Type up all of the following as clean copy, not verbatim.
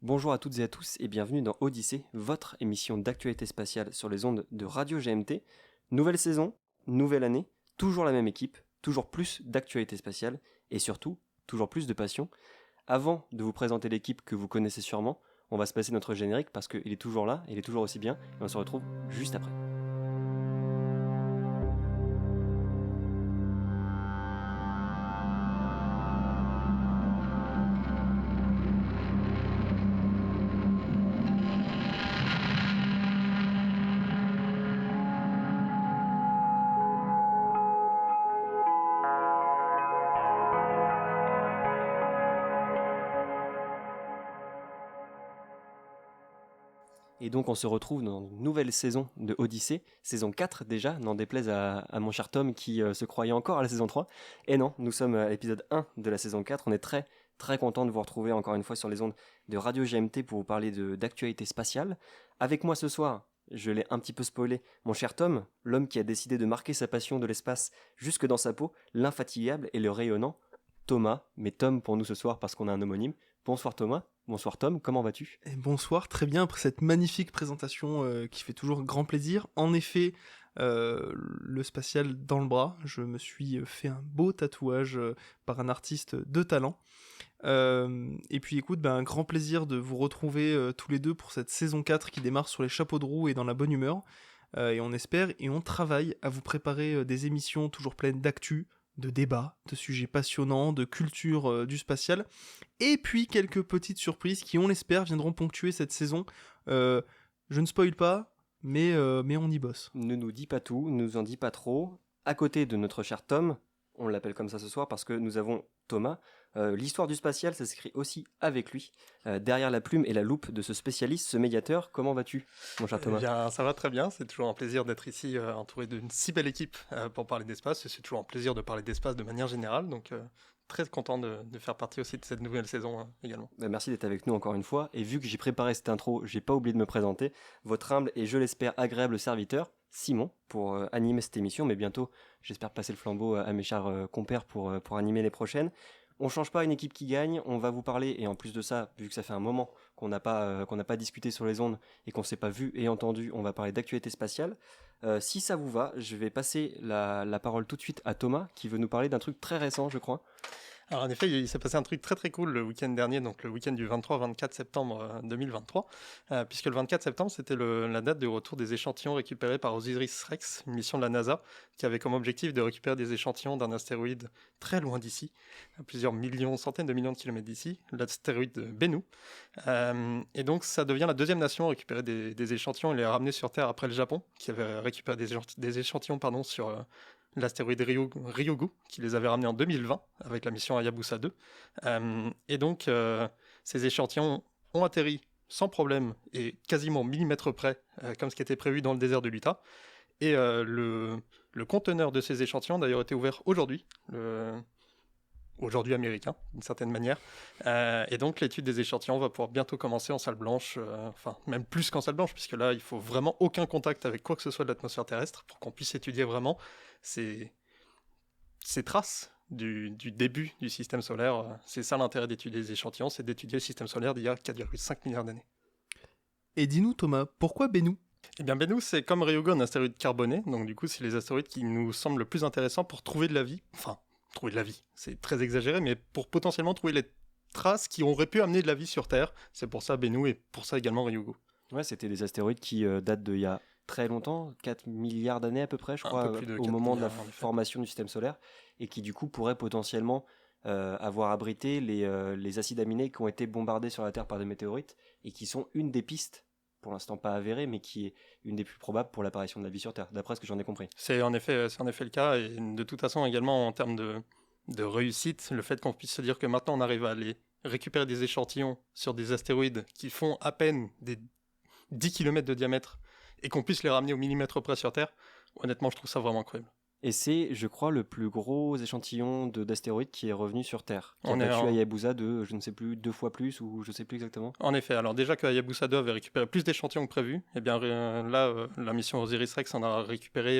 Bonjour à toutes et à tous et bienvenue dans Odyssée, votre émission d'actualité spatiale sur les ondes de Radio GMT. Nouvelle saison, nouvelle année, toujours la même équipe, toujours plus d'actualité spatiale et surtout, toujours plus de passion. Avant de vous présenter l'équipe que vous connaissez sûrement, on va se passer notre générique parce qu'il est toujours là, il est toujours aussi bien et on se retrouve juste après. Et donc on se retrouve dans une nouvelle saison de Odyssée, saison 4 déjà, n'en déplaise à mon cher Tom qui se croyait encore à la saison 3. Et non, nous sommes à l'épisode 1 de la saison 4, on est très très content de vous retrouver encore une fois sur les ondes de Radio GMT pour vous parler d'actualité spatiale. Avec moi ce soir, je l'ai un petit peu spoilé, mon cher Tom, l'homme qui a décidé de marquer sa passion de l'espace jusque dans sa peau, l'infatigable et le rayonnant Thomas, mais Tom pour nous ce soir parce qu'on a un homonyme. Bonsoir Thomas. Bonsoir Tom, comment vas-tu ? Et bonsoir, très bien, après cette magnifique présentation qui fait toujours grand plaisir. En effet, le spatial dans le bras, je me suis fait un beau tatouage par un artiste de talent. Et puis écoute, un grand plaisir de vous retrouver tous les deux pour cette saison 4 qui démarre sur les chapeaux de roue et dans la bonne humeur. Et on espère et on travaille à vous préparer des émissions toujours pleines d'actu, de débats, de sujets passionnants, de culture du spatial, et puis quelques petites surprises qui, on l'espère, viendront ponctuer cette saison. Je ne spoil pas, mais on y bosse. Ne nous dis pas tout, ne nous en dis pas trop. À côté de notre cher Tom, on l'appelle comme ça ce soir parce que nous avons Thomas. L'histoire du spatial, ça s'écrit aussi avec lui. Derrière la plume et la loupe de ce spécialiste, ce médiateur, comment vas-tu, mon cher Thomas ? Eh bien, ça va très bien, c'est toujours un plaisir d'être ici entouré d'une si belle équipe pour parler d'espace, et c'est toujours un plaisir de parler d'espace de manière générale, donc très content de faire partie aussi de cette nouvelle saison également. Merci d'être avec nous encore une fois, et vu que j'ai préparé cette intro, j'ai pas oublié de me présenter, votre humble et je l'espère agréable serviteur, Simon, pour animer cette émission, mais bientôt j'espère passer le flambeau à mes chers compères pour animer les prochaines. On change pas une équipe qui gagne, on va vous parler, et en plus de ça, vu que ça fait un moment qu'on n'a pas discuté sur les ondes et qu'on s'est pas vu et entendu, on va parler d'actualité spatiale. Si ça vous va, je vais passer la parole tout de suite à Thomas, qui veut nous parler d'un truc très récent, je crois. Alors en effet, il s'est passé un truc très très cool le week-end dernier, donc le week-end du 23-24 septembre 2023, puisque le 24 septembre c'était la date de retour des échantillons récupérés par OSIRIS-REx, une mission de la NASA, qui avait comme objectif de récupérer des échantillons d'un astéroïde très loin d'ici, à plusieurs millions, centaines de millions de kilomètres d'ici, l'astéroïde Bennu. Et donc ça devient la deuxième nation à récupérer des échantillons et les ramener sur Terre après le Japon, qui avait récupéré des échantillons sur l'astéroïde Ryugu, qui les avait ramenés en 2020 avec la mission Hayabusa 2. Et donc, ces échantillons ont atterri sans problème et quasiment au millimètre près, comme ce qui était prévu dans le désert de l'Utah. Et le conteneur de ces échantillons, d'ailleurs, été ouvert aujourd'hui, aujourd'hui américain, d'une certaine manière. Et donc, l'étude des échantillons va pouvoir bientôt commencer en salle blanche, enfin, même plus qu'en salle blanche, puisque là, il faut vraiment aucun contact avec quoi que ce soit de l'atmosphère terrestre pour qu'on puisse étudier vraiment ces traces du début du système solaire. C'est ça l'intérêt d'étudier les échantillons, c'est d'étudier le système solaire d'il y a 4,5 milliards d'années. Et dis-nous Thomas, pourquoi Bennu ? Eh bien Bennu, c'est comme Ryugu, un astéroïde carboné, donc du coup c'est les astéroïdes qui nous semblent le plus intéressants pour trouver de la vie, enfin, trouver de la vie, c'est très exagéré, mais pour potentiellement trouver les traces qui auraient pu amener de la vie sur Terre. C'est pour ça Bennu et pour ça également Ryugu. Ouais, c'était des astéroïdes qui datent d'il y a très longtemps, 4 milliards d'années à peu près, je crois, au moment de la formation du système solaire, et qui du coup pourraient potentiellement avoir abrité les acides aminés qui ont été bombardés sur la Terre par des météorites, et qui sont une des pistes, pour l'instant pas avérée, mais qui est une des plus probables pour l'apparition de la vie sur Terre, d'après ce que j'en ai compris. C'est en effet le cas, et de toute façon également en termes de réussite, le fait qu'on puisse se dire que maintenant on arrive à aller récupérer des échantillons sur des astéroïdes qui font à peine des 10 km de diamètre et qu'on puisse les ramener au millimètre près sur Terre, honnêtement je trouve ça vraiment incroyable. Et c'est, je crois, le plus gros échantillon d'astéroïdes qui est revenu sur Terre. Qui a battu Hayabusa de, je ne sais plus, 2 fois plus, ou je ne sais plus exactement. En effet, alors déjà que Hayabusa 2 avait récupéré plus d'échantillons que prévu, et bien là, la mission OSIRIS-REx en a récupéré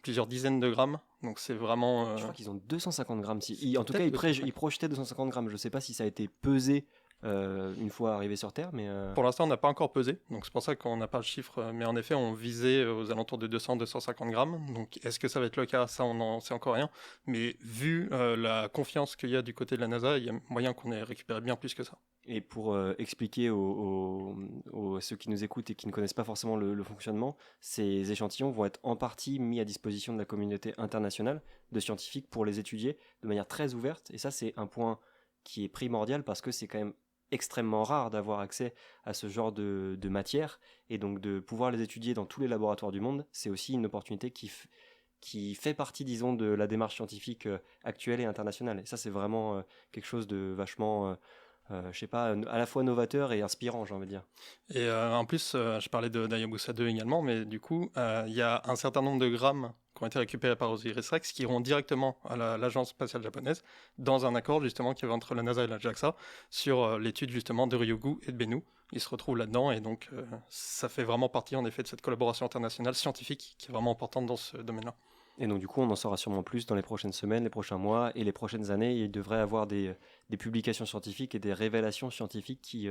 plusieurs dizaines de grammes, donc c'est vraiment... Je crois qu'ils ont 250 grammes. En tout cas, ils projetaient 250 grammes. Je ne sais pas si ça a été pesé une fois arrivé sur Terre. Mais Pour l'instant, on n'a pas encore pesé, donc c'est pour ça qu'on n'a pas le chiffre. Mais en effet, on visait aux alentours de 200-250 grammes. Donc est-ce que ça va être le cas? Ça, on n'en sait encore rien. Mais vu la confiance qu'il y a du côté de la NASA, il y a moyen qu'on ait récupéré bien plus que ça. Et pour expliquer à ceux qui nous écoutent et qui ne connaissent pas forcément le fonctionnement, ces échantillons vont être en partie mis à disposition de la communauté internationale de scientifiques pour les étudier de manière très ouverte. Et ça, c'est un point qui est primordial parce que c'est quand même extrêmement rare d'avoir accès à ce genre de matière. Et donc de pouvoir les étudier dans tous les laboratoires du monde, c'est aussi une opportunité qui fait partie, disons, de la démarche scientifique actuelle et internationale. Et ça, c'est vraiment quelque chose de vachement... je sais pas, à la fois novateur et inspirant, j'ai envie de dire. Et en plus, je parlais d'Hayabusa 2 également, mais du coup, il y a un certain nombre de grammes qui ont été récupérés par Osiris-Rex qui iront directement à l'agence spatiale japonaise dans un accord justement qu'il y avait entre la NASA et la JAXA sur l'étude justement de Ryugu et de Bennu. Ils se retrouvent là-dedans et donc ça fait vraiment partie en effet de cette collaboration internationale scientifique qui est vraiment importante dans ce domaine-là. Et donc du coup, on en saura sûrement plus dans les prochaines semaines, les prochains mois et les prochaines années. Il devrait y avoir des publications scientifiques et des révélations scientifiques qui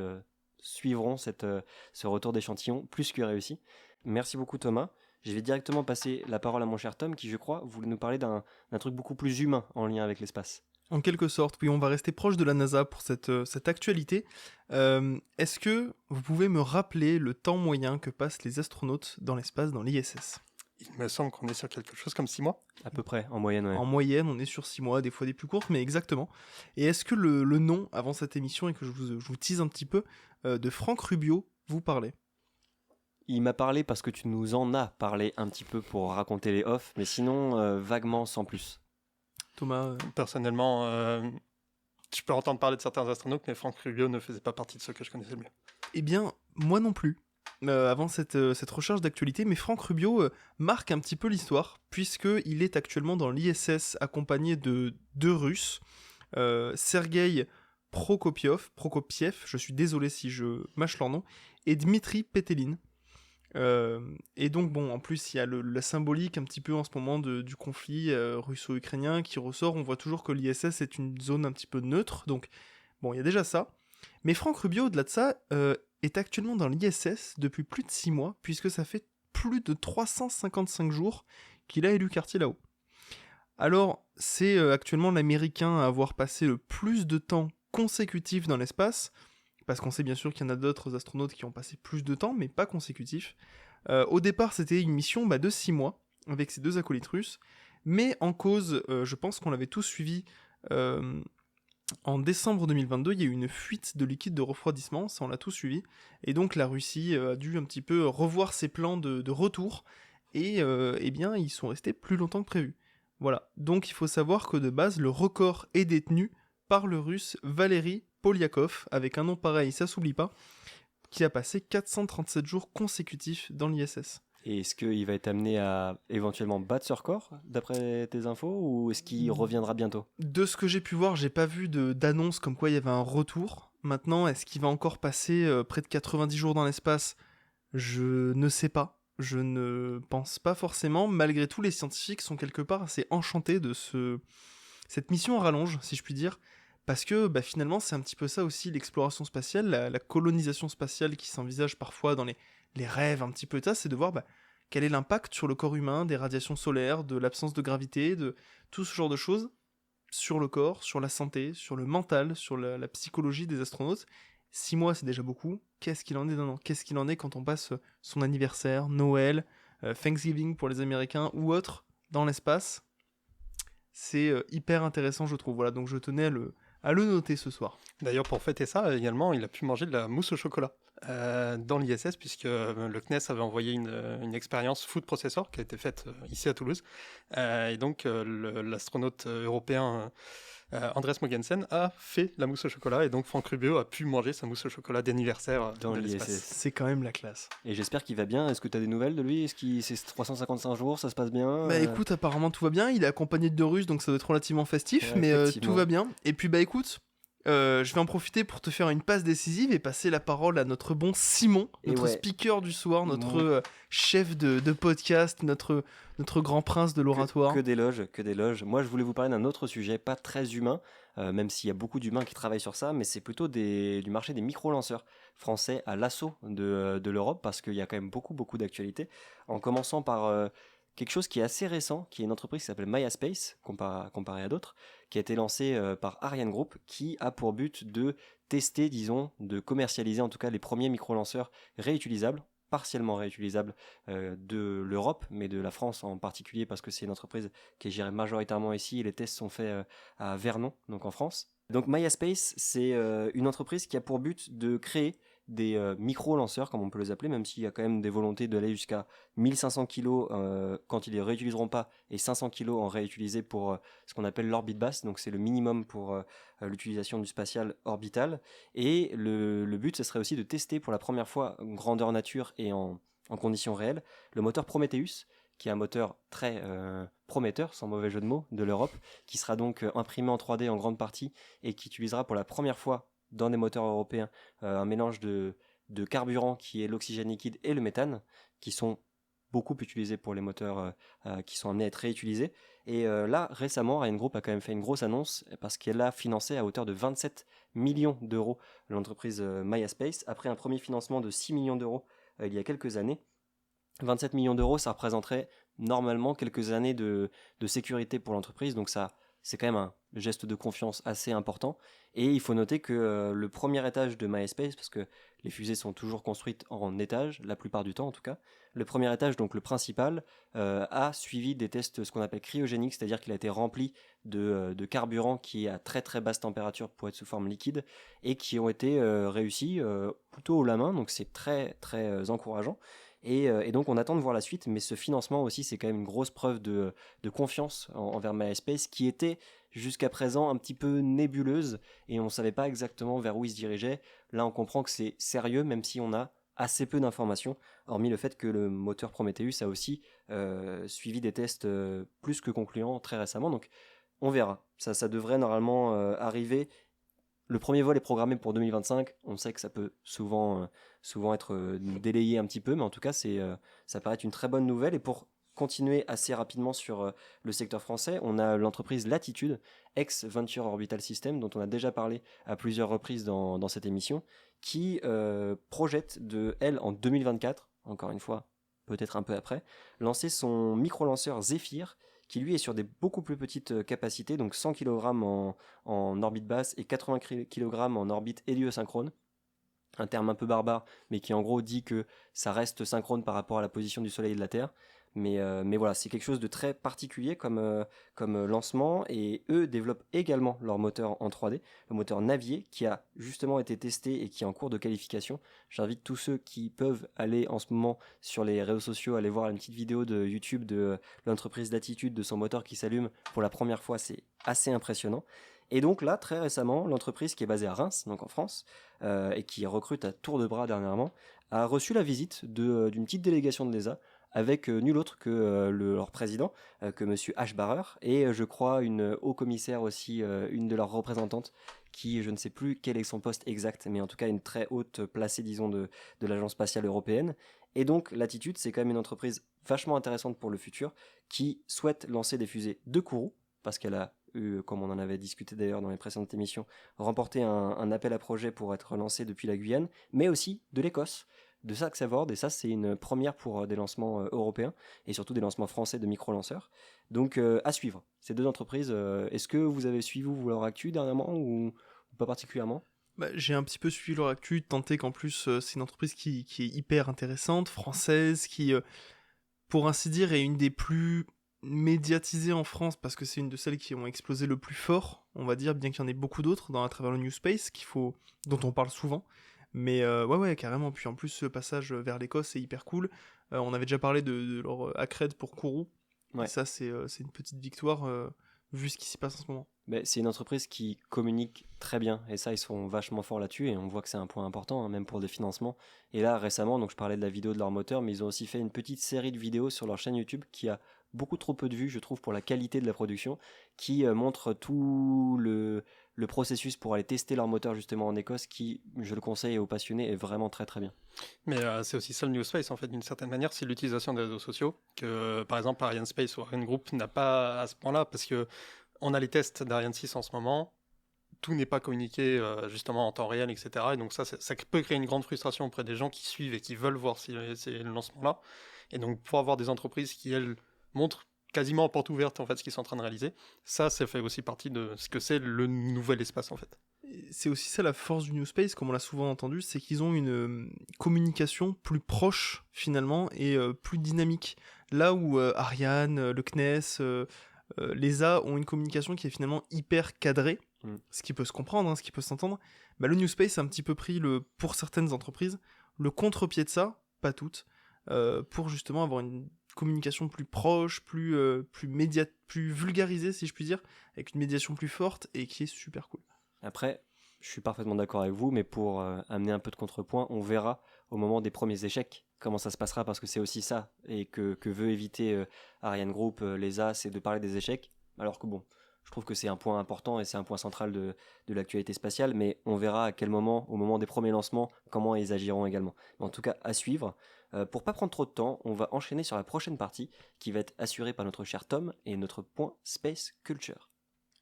suivront ce retour d'échantillons plus que réussi. Merci beaucoup Thomas. Je vais directement passer la parole à mon cher Tom qui, je crois, voulait nous parler d'un truc beaucoup plus humain en lien avec l'espace. En quelque sorte, oui, on va rester proche de la NASA pour cette actualité. Est-ce que vous pouvez me rappeler le temps moyen que passent les astronautes dans l'espace dans l'ISS ? Il me semble qu'on est sur quelque chose comme 6 mois. À peu près, en moyenne, ouais. En moyenne, on est sur 6 mois, des fois des plus courtes, mais exactement. Et est-ce que le nom, avant cette émission, et que je vous tease un petit peu, de Franck Rubio, vous parlait ? Il m'a parlé parce que tu nous en as parlé un petit peu pour raconter les off, mais sinon, vaguement, sans plus. Thomas Personnellement, je peux entendre parler de certains astronautes, mais Franck Rubio ne faisait pas partie de ceux que je connaissais le mieux. Eh bien, moi non plus. Avant cette recherche d'actualité, mais Franck Rubio marque un petit peu l'histoire, puisqu'il est actuellement dans l'ISS accompagné de 2 Russes, Sergueï Prokopiev, je suis désolé si je mâche leur nom, et Dmitri Petelin. Et donc bon, en plus il y a la symbolique un petit peu en ce moment du conflit russo-ukrainien qui ressort. On voit toujours que l'ISS est une zone un petit peu neutre, donc bon, il y a déjà ça. Mais Franck Rubio, au-delà de ça, est actuellement dans l'ISS depuis plus de 6 mois, puisque ça fait plus de 355 jours qu'il a élu quartier là-haut. Alors, c'est actuellement l'Américain à avoir passé le plus de temps consécutif dans l'espace, parce qu'on sait bien sûr qu'il y en a d'autres astronautes qui ont passé plus de temps, mais pas consécutif. Au départ, c'était une mission de 6 mois, avec ces 2 acolytes russes, mais en cause, je pense qu'on l'avait tous suivi, en décembre 2022, il y a eu une fuite de liquide de refroidissement, ça on l'a tous suivi, et donc la Russie a dû un petit peu revoir ses plans de retour, et eh bien ils sont restés plus longtemps que prévu. Voilà, donc il faut savoir que de base, le record est détenu par le russe Valery Polyakov, avec un nom pareil, ça s'oublie pas, qui a passé 437 jours consécutifs dans l'ISS. Et est-ce qu'il va être amené à éventuellement battre ce record, d'après tes infos, ou est-ce qu'il reviendra bientôt ? De ce que j'ai pu voir, j'ai pas vu d'annonce comme quoi il y avait un retour. Maintenant, est-ce qu'il va encore passer près de 90 jours dans l'espace ? Je ne sais pas. Je ne pense pas forcément. Malgré tout, les scientifiques sont quelque part assez enchantés de cette mission à rallonge, si je puis dire. Parce que finalement, c'est un petit peu ça aussi, l'exploration spatiale, la colonisation spatiale qui s'envisage parfois dans les rêves un petit peu de ça, c'est de voir quel est l'impact sur le corps humain des radiations solaires, de l'absence de gravité, de tout ce genre de choses sur le corps, sur la santé, sur le mental, sur la psychologie des astronautes. 6 mois, c'est déjà beaucoup. Qu'est-ce qu'il en est d'un an ? Qu'est-ce qu'il en est quand on passe son anniversaire, Noël, Thanksgiving pour les Américains ou autre dans l'espace ? C'est hyper intéressant, je trouve. Voilà, donc je tenais à le noter ce soir. D'ailleurs, pour fêter ça, également, il a pu manger de la mousse au chocolat dans l'ISS, puisque le CNES avait envoyé une expérience Food Processor qui a été faite ici à Toulouse. Et donc, l'astronaute européen Andrés Mogensen a fait la mousse au chocolat, et donc Franck Rubio a pu manger sa mousse au chocolat d'anniversaire dans de l'ISS. l'espace. C'est quand même la classe. Et j'espère qu'il va bien. Est-ce que tu as des nouvelles de lui ? Est-ce qu'il c'est 355 jours, ça se passe bien ? Écoute, apparemment tout va bien. Il est accompagné de 2 Russes, donc ça doit être relativement festif, Ouais, mais effectivement. tout va bien. Et puis écoute, Je vais en profiter pour te faire une passe décisive et passer la parole à notre bon Simon, Et notre ouais. speaker du soir, notre Mon- chef de podcast, notre grand prince de l'oratoire. Que d'éloges. Moi, je voulais vous parler d'un autre sujet, pas très humain, même s'il y a beaucoup d'humains qui travaillent sur ça, mais c'est plutôt du marché des micro-lanceurs français à l'assaut de l'Europe, parce qu'il y a quand même beaucoup d'actualités. En commençant par quelque chose qui est assez récent, qui est une entreprise qui s'appelle MySpace, comparé à d'autres, qui a été lancée par Ariane Group, qui a pour but de tester, disons, de commercialiser en tout cas les premiers micro-lanceurs réutilisables, partiellement réutilisables de l'Europe, mais de la France en particulier, parce que c'est une entreprise qui est gérée majoritairement ici, et les tests sont faits à Vernon, donc en France. Donc MySpace, c'est une entreprise qui a pour but de créer des micro-lanceurs, comme on peut les appeler, même s'il y a quand même des volontés d'aller jusqu'à 1500 kg quand ils les réutiliseront pas, et 500 kg en réutilisé pour ce qu'on appelle l'orbite basse, donc c'est le minimum pour l'utilisation du spatial orbital. Et le but, ce serait aussi de tester pour la première fois grandeur nature et en conditions réelles le moteur Prometheus, qui est un moteur très prometteur, sans mauvais jeu de mots, de l'Europe, qui sera donc imprimé en 3D en grande partie et qui utilisera pour la première fois dans des moteurs européens un mélange de carburant qui est l'oxygène liquide et le méthane, qui sont beaucoup utilisés pour les moteurs qui sont amenés à être réutilisés. Et là, récemment, Ariane Group a quand même fait une grosse annonce parce qu'elle a financé à hauteur de 27 millions d'euros l'entreprise MySpace, après un premier financement de 6 millions d'euros il y a quelques années. 27 millions d'euros, ça représenterait normalement quelques années de sécurité pour l'entreprise, donc ça, c'est quand même un geste de confiance assez important. Et il faut noter que le premier étage de MySpace, parce que les fusées sont toujours construites en étage, la plupart du temps en tout cas, le premier étage, donc le principal, a suivi des tests, ce qu'on appelle cryogéniques, c'est-à-dire qu'il a été rempli de carburant qui est à très très basse température pour être sous forme liquide, et qui ont été réussis plutôt haut la main, donc c'est très très encourageant. Et donc on attend de voir la suite, mais ce financement aussi, c'est quand même une grosse preuve de confiance envers MySpace, qui était jusqu'à présent un petit peu nébuleuse, et on ne savait pas exactement vers où il se dirigeait. Là, on comprend que c'est sérieux, même si on a assez peu d'informations, hormis le fait que le moteur Prometheus a aussi suivi des tests plus que concluants très récemment, donc on verra. Ça devrait normalement arriver. Le premier vol est programmé pour 2025. On sait que ça peut souvent être délayé un petit peu, mais en tout cas, ça paraît être une très bonne nouvelle. Et pour continuer assez rapidement sur le secteur français, on a l'entreprise Latitude, ex-Venture Orbital System, dont on a déjà parlé à plusieurs reprises dans cette émission, qui projette elle, en 2024, encore une fois, peut-être un peu après, lancer son micro-lanceur Zephyr, qui lui est sur des beaucoup plus petites capacités, donc 100 kg en orbite basse et 80 kg en orbite héliosynchrone. Un terme un peu barbare, mais qui en gros dit que ça reste synchrone par rapport à la position du Soleil et de la Terre. Mais voilà, c'est quelque chose de très particulier comme lancement, et eux développent également leur moteur en 3D, le moteur Navier, qui a justement été testé et qui est en cours de qualification. J'invite tous ceux qui peuvent aller en ce moment sur les réseaux sociaux, aller voir une petite vidéo de YouTube de l'entreprise Latitude, de son moteur qui s'allume pour la première fois, c'est assez impressionnant. Et donc là, très récemment, l'entreprise qui est basée à Reims, donc en France, et qui recrute à tour de bras dernièrement, a reçu la visite d'une petite délégation de l'ESA, avec nul autre que leur président, que monsieur H. Barrer, et je crois une haut-commissaire aussi, une de leurs représentantes, qui, je ne sais plus quel est son poste exact, mais en tout cas une très haute placée, disons, de l'Agence spatiale européenne. Et donc Latitude, c'est quand même une entreprise vachement intéressante pour le futur, qui souhaite lancer des fusées de Kourou, parce qu'elle a eu, comme on en avait discuté d'ailleurs dans les précédentes émissions, remporté un appel à projet pour être lancé depuis la Guyane, mais aussi de l'Écosse, de Saxe-Savord, et ça c'est une première pour des lancements européens, et surtout des lancements français de micro-lanceurs. Donc à suivre, ces deux entreprises. Est-ce que vous avez suivi vous leur actu dernièrement, ou pas particulièrement? J'ai un petit peu suivi leur actu, tenté qu'en plus c'est une entreprise qui est hyper intéressante, française, qui, pour ainsi dire, est une des plus médiatisées en France, parce que c'est une de celles qui ont explosé le plus fort, on va dire, bien qu'il y en ait beaucoup d'autres à travers le New Space, dont on parle souvent. Mais ouais, carrément. Puis en plus, ce passage vers l'Écosse est hyper cool. On avait déjà parlé de leur accred pour Kourou. Ouais. Et ça, c'est une petite victoire vu ce qui s'y passe en ce moment. Mais c'est une entreprise qui communique très bien, et ça ils sont vachement forts là-dessus, et on voit que c'est un point important, hein, même pour des financements. Et là récemment, donc je parlais de la vidéo de leur moteur, mais ils ont aussi fait une petite série de vidéos sur leur chaîne YouTube qui a beaucoup trop peu de vues, je trouve, pour la qualité de la production, qui montre tout le processus pour aller tester leur moteur justement en Écosse, qui, je le conseille aux passionnés, est vraiment très très bien. Mais c'est aussi ça le New Space, en fait, d'une certaine manière, c'est l'utilisation des réseaux sociaux, que par exemple Ariane Space ou Ariane Group n'a pas à ce point-là, parce que on a les tests d'Ariane 6 en ce moment, tout n'est pas communiqué justement en temps réel, etc. Et donc ça peut créer une grande frustration auprès des gens qui suivent et qui veulent voir ces lancements-là. Et donc pour avoir des entreprises qui, elles, montrent quasiment en porte ouverte en fait ce qu'ils sont en train de réaliser, ça fait aussi partie de ce que c'est le nouvel espace en fait. C'est aussi ça la force du New Space, comme on l'a souvent entendu, c'est qu'ils ont une communication plus proche finalement et plus dynamique. Là où Ariane, le CNES, l'ESA ont une communication qui est finalement hyper cadrée, ce qui peut se comprendre, ce qui peut s'entendre, bah, le New Space a un petit peu pris, pour certaines entreprises, le contre-pied de ça, pas toutes, pour justement avoir une communication plus proche, plus vulgarisée si je puis dire, avec une médiation plus forte et qui est super cool. Après, je suis parfaitement d'accord avec vous, mais pour amener un peu de contrepoint, on verra au moment des premiers échecs comment ça se passera, parce que c'est aussi ça, et que veut éviter Ariane Group, l'ESA, c'est de parler des échecs, alors que bon, je trouve que c'est un point important et c'est un point central de l'actualité spatiale, mais on verra à quel moment, au moment des premiers lancements, comment ils agiront également. Mais en tout cas, à suivre. Pour pas prendre trop de temps, on va enchaîner sur la prochaine partie, qui va être assurée par notre cher Tom et notre point Space Culture.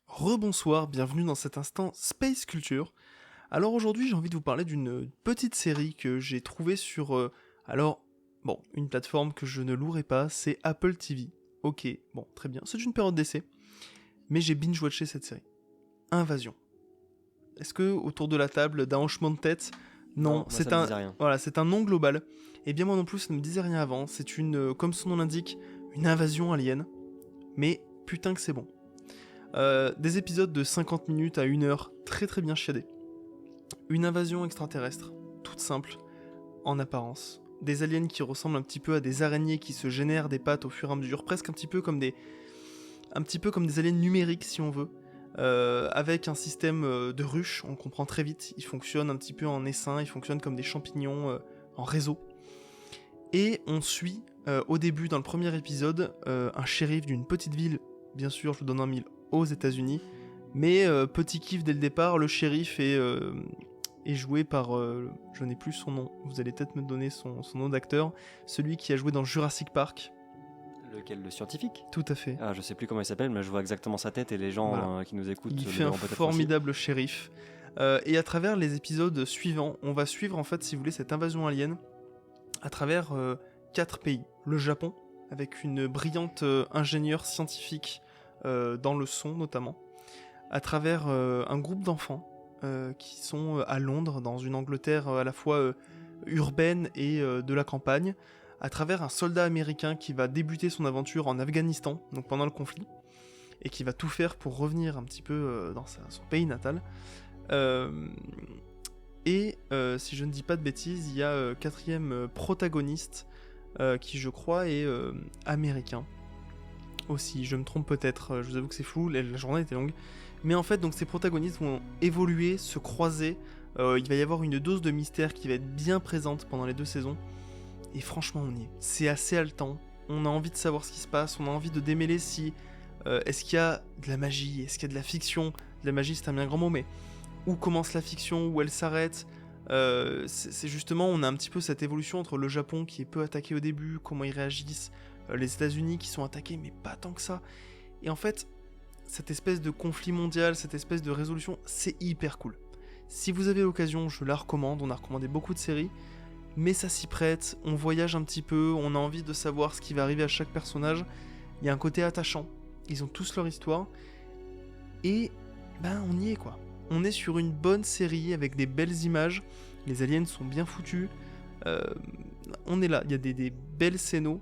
Rebonsoir, bienvenue dans cet instant Space Culture. Alors aujourd'hui j'ai envie de vous parler d'une petite série que j'ai trouvée sur... une plateforme que je ne louerai pas, c'est Apple TV. Ok, bon, très bien, c'est une période d'essai. Mais j'ai binge-watché cette série. Invasion. Est-ce que autour de la table, d'un hochement de tête, non, c'est un nom global. Et bien moi non plus, ça ne me disait rien avant. C'est comme son nom l'indique, une invasion alien. Mais putain que c'est bon. Des épisodes de 50 minutes à 1 heure, très très bien chiadés. Une invasion extraterrestre, toute simple, en apparence. Des aliens qui ressemblent un petit peu à des araignées qui se génèrent des pattes au fur et à mesure, presque un petit peu comme des aliens numériques si on veut, avec un système de ruches, on comprend très vite, ils fonctionnent un petit peu en essaim, ils fonctionnent comme des champignons en réseau. Et on suit au début, dans le premier épisode, un shérif d'une petite ville, bien sûr je vous donne un mille, aux États-Unis, mais petit kiff dès le départ, le shérif est joué par, je n'ai plus son nom, vous allez peut-être me donner son nom d'acteur, celui qui a joué dans Jurassic Park. Lequel, le scientifique ? Tout à fait. Ah, je sais plus comment il s'appelle, mais je vois exactement sa tête et les gens qui nous écoutent. Il fait un formidable shérif. Et à travers les épisodes suivants, on va suivre en fait, si vous voulez, cette invasion alien à travers 4 pays. Le Japon, avec une brillante ingénieure scientifique dans le son notamment, à travers un groupe d'enfants qui sont à Londres, dans une Angleterre à la fois urbaine et de la campagne, à travers un soldat américain qui va débuter son aventure en Afghanistan, donc pendant le conflit, et qui va tout faire pour revenir un petit peu dans son pays natal. Si je ne dis pas de bêtises, il y a quatrième protagoniste qui je crois est américain aussi, je me trompe peut-être, je vous avoue que c'est flou, la journée était longue, mais en fait donc ces protagonistes vont évoluer, se croiser, il va y avoir une dose de mystère qui va être bien présente pendant les 2 saisons, et franchement on y est, c'est assez haletant, on a envie de savoir ce qui se passe, on a envie de démêler si est-ce qu'il y a de la magie, est-ce qu'il y a de la fiction, de la magie c'est un bien grand mot, mais où commence la fiction, où elle s'arrête, c'est justement, on a un petit peu cette évolution entre le Japon qui est peu attaqué au début, comment ils réagissent, les États-Unis qui sont attaqués mais pas tant que ça, et en fait cette espèce de conflit mondial, cette espèce de résolution, c'est hyper cool. Si vous avez l'occasion, je la recommande, on a recommandé beaucoup de séries, mais ça s'y prête, on voyage un petit peu, on a envie de savoir ce qui va arriver à chaque personnage, il y a un côté attachant, ils ont tous leur histoire, et on y est quoi. On est sur une bonne série avec des belles images, les aliens sont bien foutus, on est là, il y a des belles scénos,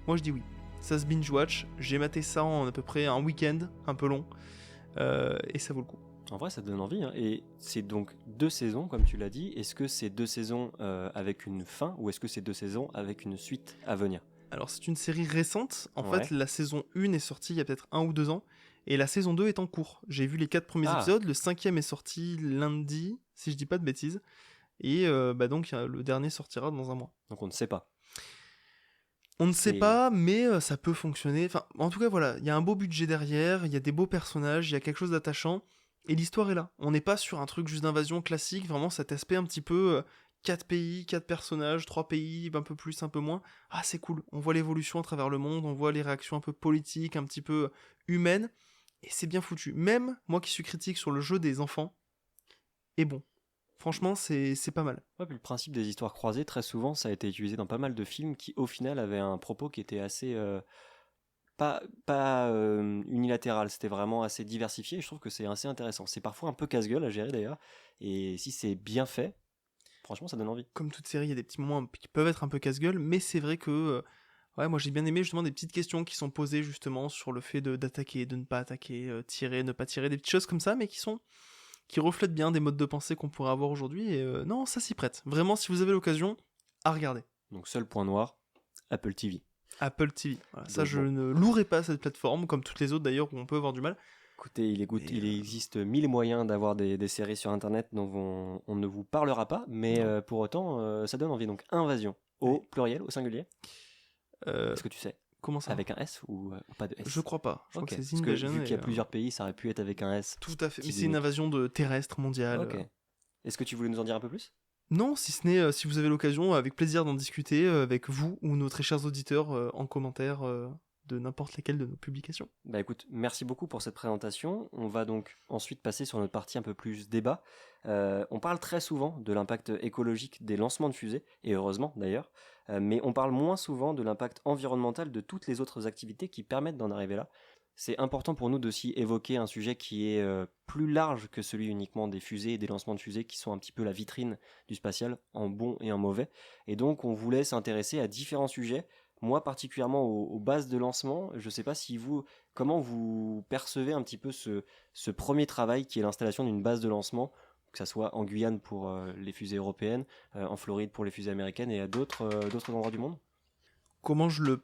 moi je dis oui. Ça se binge-watch, j'ai maté ça en à peu près un week-end, un peu long, et ça vaut le coup. En vrai, ça donne envie, hein. Et c'est donc 2 saisons, comme tu l'as dit. Est-ce que c'est 2 saisons avec une fin, ou est-ce que c'est 2 saisons avec une suite à venir ? Alors c'est une série récente, en fait la saison 1 est sortie il y a peut-être 1 ou 2 ans, et la saison 2 est en cours. J'ai vu les 4 premiers épisodes, le 5e est sorti lundi, si je dis pas de bêtises, et donc le dernier sortira dans un mois. Donc on ne sait pas. On ne sait pas, mais ça peut fonctionner. Enfin, en tout cas, voilà, il y a un beau budget derrière, il y a des beaux personnages, il y a quelque chose d'attachant. Et l'histoire est là. On n'est pas sur un truc juste d'invasion classique, vraiment cet aspect un petit peu 4 pays, 4 personnages, 3 pays, un peu plus, un peu moins. Ah, c'est cool. On voit l'évolution à travers le monde, on voit les réactions un peu politiques, un petit peu humaines, et c'est bien foutu. Même moi qui suis critique sur le jeu des enfants, est bon. Franchement, c'est pas mal. Ouais, puis le principe des histoires croisées, très souvent, ça a été utilisé dans pas mal de films qui, au final, avaient un propos qui était assez... pas unilatéral, c'était vraiment assez diversifié, et je trouve que c'est assez intéressant. C'est parfois un peu casse-gueule à gérer d'ailleurs, et si c'est bien fait, franchement ça donne envie. Comme toute série, il y a des petits moments qui peuvent être un peu casse-gueule, mais c'est vrai que ouais, moi j'ai bien aimé justement des petites questions qui sont posées justement sur le fait d'attaquer, de ne pas attaquer, tirer, ne pas tirer, des petites choses comme ça, mais qui reflètent bien des modes de pensée qu'on pourrait avoir aujourd'hui, et non, ça s'y prête. Vraiment, si vous avez l'occasion, à regarder. Donc seul point noir, Apple TV. Apple TV. Voilà, ça, Donc, je bon. ne louerai pas cette plateforme, comme toutes les autres d'ailleurs, où on peut avoir du mal. Écoutez, il existe mille moyens d'avoir des séries sur internet dont on ne vous parlera pas, mais Non. pour autant ça donne envie. Donc Invasion, au Oui. pluriel, au singulier, Euh, est-ce que tu sais? comment ça? Avec un S ou pas de S? Je crois pas. Je crois Ok, que c'est parce que Invasion. vu qu'il y a et, plusieurs pays, ça aurait pu être avec un S. Tout à fait. Mais Petit c'est une limite. invasion de terrestre mondiale. Ok. Est-ce que tu voulais nous en dire un peu plus? Non, si ce n'est si vous avez l'occasion, avec plaisir d'en discuter avec vous ou nos très chers auditeurs en commentaire de n'importe lesquelles de nos publications. Bah écoute, merci beaucoup pour cette présentation. On va donc ensuite passer sur notre partie un peu plus débat. On parle très souvent de l'impact écologique des lancements de fusées, et heureusement d'ailleurs, mais on parle moins souvent de l'impact environnemental de toutes les autres activités qui permettent d'en arriver là. C'est important pour nous d'aussi évoquer un sujet qui est plus large que celui uniquement des fusées et des lancements de fusées qui sont un petit peu la vitrine du spatial, en bon et en mauvais. Et donc on voulait s'intéresser à différents sujets. Moi particulièrement aux bases de lancement, je ne sais pas si comment vous percevez un petit peu ce premier travail qui est l'installation d'une base de lancement, que ça soit en Guyane pour les fusées européennes, en Floride pour les fusées américaines et à d'autres endroits du monde.